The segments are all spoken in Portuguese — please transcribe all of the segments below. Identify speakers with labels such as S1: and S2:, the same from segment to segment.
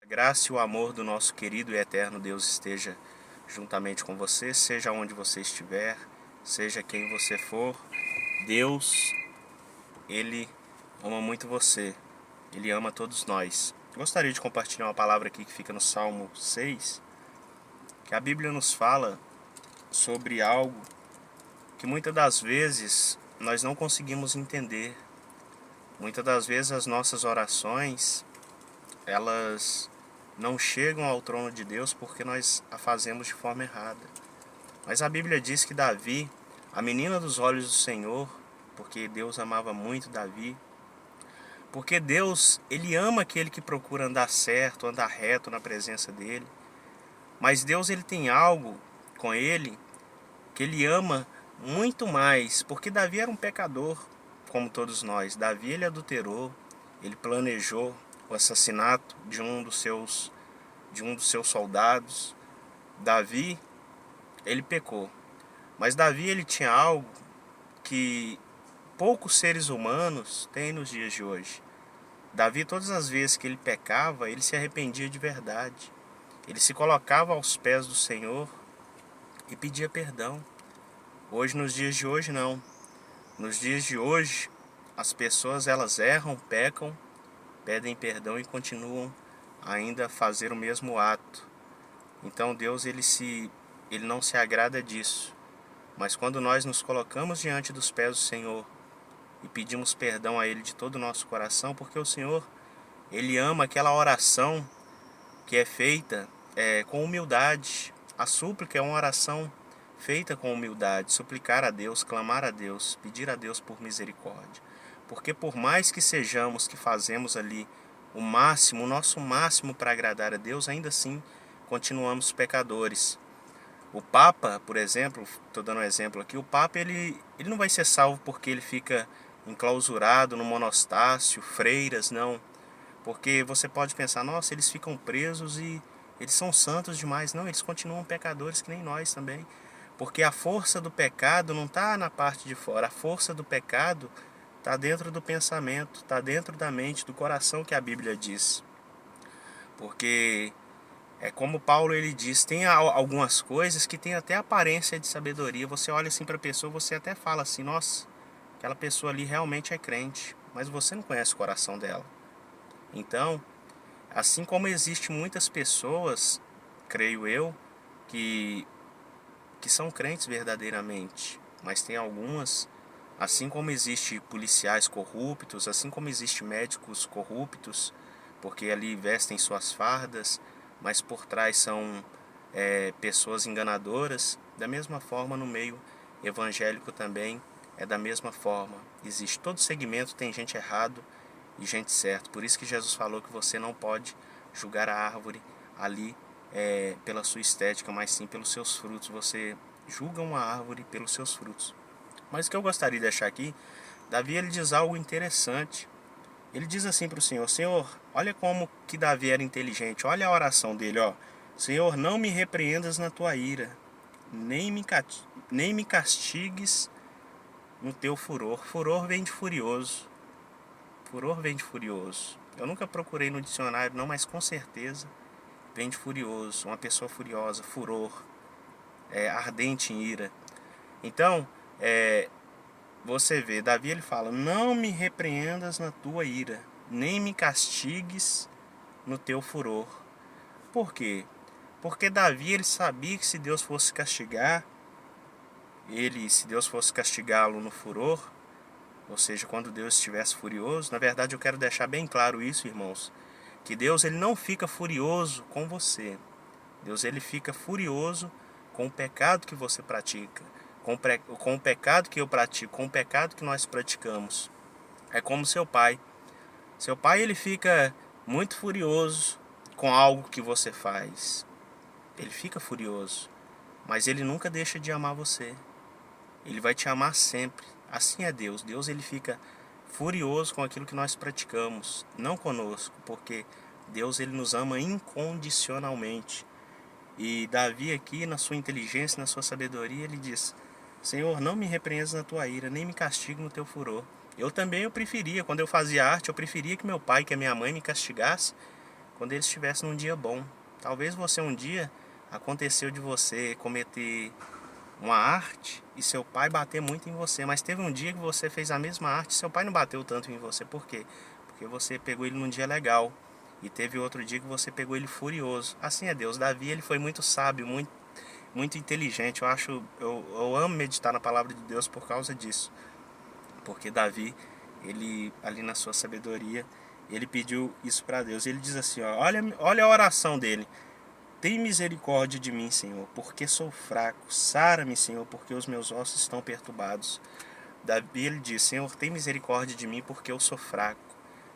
S1: A graça e o amor do nosso querido e eterno Deus esteja juntamente com você, seja onde você estiver, seja quem você for. Deus, Ele ama muito você, Ele ama todos nós. Gostaria de compartilhar uma palavra aqui que fica no Salmo 6, que a Bíblia nos fala sobre algo que muitas das vezes nós não conseguimos entender. Muitas das vezes as nossas orações, elas não chegam ao trono de Deus porque nós a fazemos de forma errada. Mas a Bíblia diz que Davi, a menina dos olhos do Senhor, porque Deus amava muito Davi, porque Deus, Ele ama aquele que procura andar certo, andar reto na presença dEle. Mas Deus, Ele tem algo com Ele que Ele ama muito mais, porque Davi era um pecador, como todos nós. Davi, ele adulterou, ele planejou o assassinato de um dos seus soldados. Davi, ele pecou. Mas Davi, ele tinha algo que poucos seres humanos têm nos dias de hoje. Davi, todas as vezes que ele pecava, ele se arrependia de verdade. Ele se colocava aos pés do Senhor e pedia perdão. Hoje, nos dias de hoje, não. Nos dias de hoje, as pessoas elas erram, pecam, pedem perdão e continuam ainda a fazer o mesmo ato. Então Deus ele não se agrada disso. Mas quando nós nos colocamos diante dos pés do Senhor e pedimos perdão a Ele de todo o nosso coração, porque o Senhor, Ele ama aquela oração que é feita com humildade. A súplica é uma oração feita com humildade, suplicar a Deus, clamar a Deus, pedir a Deus por misericórdia. Porque por mais que sejamos, que fazemos ali o máximo, o nosso máximo para agradar a Deus, ainda assim continuamos pecadores. O Papa, por exemplo, estou dando um exemplo aqui, o Papa ele não vai ser salvo porque ele fica enclausurado no monostácio, freiras, não. Porque você pode pensar, nossa, eles ficam presos e eles são santos demais. Não, eles continuam pecadores que nem nós também. Porque a força do pecado não está na parte de fora. A força do pecado está dentro do pensamento, está dentro da mente, do coração, que a Bíblia diz. Porque é como Paulo ele diz, tem algumas coisas que tem até aparência de sabedoria. Você olha assim para a pessoa, você até fala assim, nossa, aquela pessoa ali realmente é crente. Mas você não conhece o coração dela. Então, assim como existe muitas pessoas, creio eu, que são crentes verdadeiramente, mas tem algumas, assim como existe policiais corruptos, assim como existe médicos corruptos, porque ali vestem suas fardas, mas por trás são pessoas enganadoras, da mesma forma no meio evangélico também é da mesma forma. Existe todo segmento, tem gente errado e gente certa. Por isso que Jesus falou que você não pode julgar a árvore ali pela sua estética, mas sim pelos seus frutos. Você julga uma árvore pelos seus frutos. Mas o que eu gostaria de deixar aqui, Davi ele diz algo interessante. Ele diz assim para o Senhor, Senhor, olha como que Davi era inteligente, olha a oração dele, ó. Senhor, não me repreendas na tua ira, nem me castigues no teu furor. Furor vem de furioso. Furor vem de furioso. Eu nunca procurei no dicionário não, mas com certeza vem de furioso. Uma pessoa furiosa, furor, ardente em ira. Então, você vê, Davi ele fala, não me repreendas na tua ira, nem me castigues no teu furor. Por quê? Porque Davi ele sabia que se Deus fosse castigar, se Deus fosse castigá-lo no furor, ou seja, quando Deus estivesse furioso, na verdade eu quero deixar bem claro isso, irmãos, que Deus ele não fica furioso com você. Deus ele fica furioso com o pecado que você pratica, com o pecado que eu pratico, com o pecado que nós praticamos. É como seu pai. Seu pai ele fica muito furioso com algo que você faz. Ele fica furioso, mas ele nunca deixa de amar você. Ele vai te amar sempre. Assim é Deus. Deus ele fica furioso com aquilo que nós praticamos, não conosco, porque Deus ele nos ama incondicionalmente. E Davi aqui, na sua inteligência, na sua sabedoria, ele diz, Senhor, não me repreendas na tua ira, nem me castigue no teu furor. Eu preferia, quando eu fazia arte, eu preferia que meu pai, que a minha mãe me castigasse, quando ele estivesse num dia bom. Talvez você um dia aconteceu de você cometer uma arte e seu pai bater muito em você, mas teve um dia que você fez a mesma arte e seu pai não bateu tanto em você. Por quê? Porque você pegou ele num dia legal e teve outro dia que você pegou ele furioso. Assim é Deus. Davi, ele foi muito sábio, muito inteligente. Eu amo meditar na palavra de Deus por causa disso. Porque Davi, ele ali na sua sabedoria, ele pediu isso para Deus. Ele diz assim, ó, olha a oração dele. Tem misericórdia de mim, Senhor, porque sou fraco. Sara-me, Senhor, porque os meus ossos estão perturbados. Davi, ele diz, Senhor, tem misericórdia de mim porque eu sou fraco.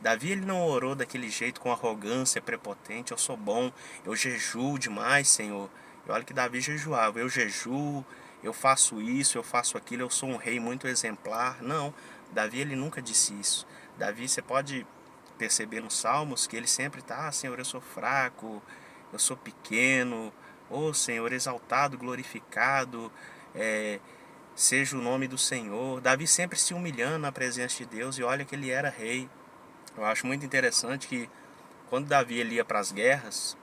S1: Davi, ele não orou daquele jeito com arrogância, prepotente. Eu sou bom, eu jejuo demais, Senhor. E olha que Davi jejuava. Eu jejuo, eu faço isso, eu faço aquilo, eu sou um rei muito exemplar. Não, Davi, ele nunca disse isso. Davi, você pode perceber nos Salmos que ele sempre está, Senhor, eu sou fraco, eu sou pequeno, ô Senhor, exaltado, glorificado, seja o nome do Senhor. Davi sempre se humilhando na presença de Deus e olha que ele era rei. Eu acho muito interessante que quando Davi ele ia para as guerras,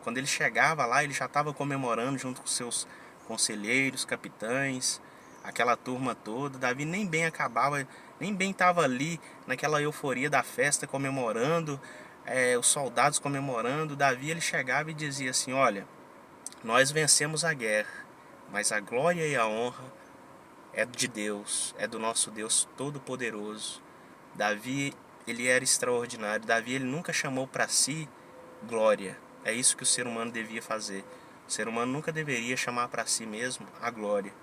S1: quando ele chegava lá, ele já estava comemorando junto com seus conselheiros, capitães, aquela turma toda. Davi nem bem acabava, nem bem estava ali naquela euforia da festa comemorando, os soldados comemorando. Davi ele chegava e dizia assim: olha, nós vencemos a guerra, mas a glória e a honra é de Deus, é do nosso Deus Todo-Poderoso. Davi, ele era extraordinário. Davi, ele nunca chamou para si glória. É isso que o ser humano devia fazer. O ser humano nunca deveria chamar para si mesmo a glória,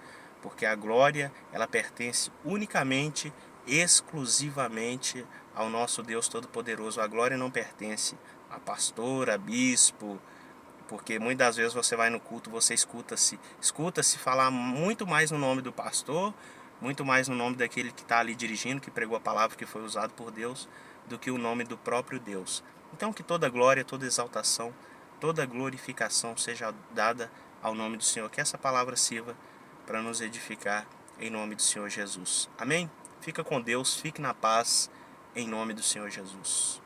S1: porque a glória, ela pertence unicamente, exclusivamente ao nosso Deus Todo-Poderoso. A glória não pertence a pastor, a bispo, porque muitas vezes você vai no culto, você escuta-se falar muito mais no nome do pastor, muito mais no nome daquele que está ali dirigindo, que pregou a palavra, que foi usado por Deus, do que o nome do próprio Deus. Então que toda glória, toda exaltação, toda glorificação seja dada ao nome do Senhor. Que essa palavra sirva para nos edificar em nome do Senhor Jesus. Amém? Fica com Deus, fique na paz em nome do Senhor Jesus.